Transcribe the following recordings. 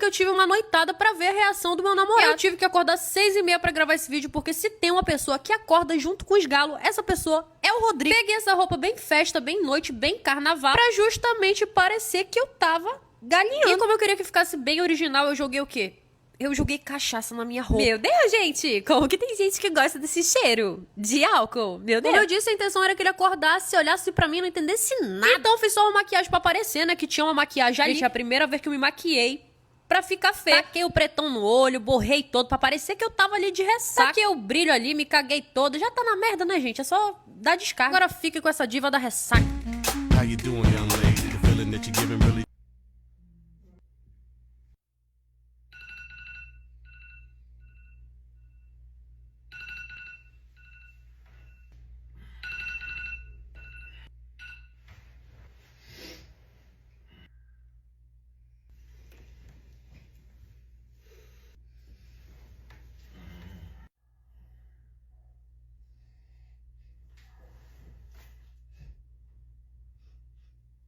que eu tive uma noitada pra ver a reação do meu namorado. Eu tive que acordar 6h30 pra gravar esse vídeo, porque se tem uma pessoa que acorda junto com os galos, essa pessoa é o Rodrigo. Peguei essa roupa bem festa, bem noite, bem carnaval, pra justamente parecer que eu tava galinhando. E como eu queria que ficasse bem original, eu joguei o quê? Eu joguei cachaça na minha roupa. Meu Deus, gente! Como que tem gente que gosta desse cheiro de álcool? Meu Deus! Como eu disse, a intenção era que ele acordasse, olhasse pra mim e não entendesse nada. Então eu fiz só uma maquiagem pra aparecer, né? Que tinha uma maquiagem ali. Gente, é a primeira vez que eu me maquiei pra ficar feia. Taquei o pretão no olho, borrei todo pra parecer que eu tava ali de ressaca. Taquei o brilho ali, me caguei todo. Já tá na merda, né, gente? É só dar descarga. Agora fique com essa diva da ressaca. How you doing, young lady? The feeling that you're giving really.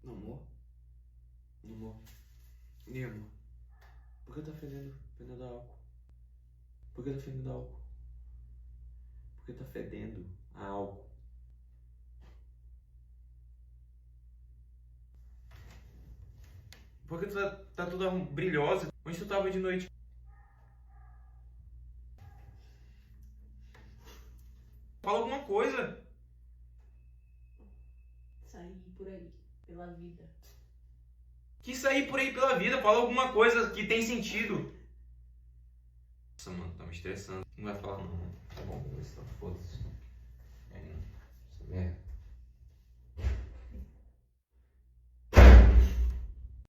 Amor? Amor? E amor? Por que tá fedendo álcool? Por que tá fedendo álcool? Por que tá fedendo a álcool? Por que tu tá toda brilhosa? Onde tu tava de noite? Fala alguma coisa! Sair por aí, pela vida. Que sair por aí pela vida, fala alguma coisa que tem sentido. Nossa, mano, tá me estressando. Não vai falar não, né? Tá bom, vou ver se tá foda-se. Essa merda.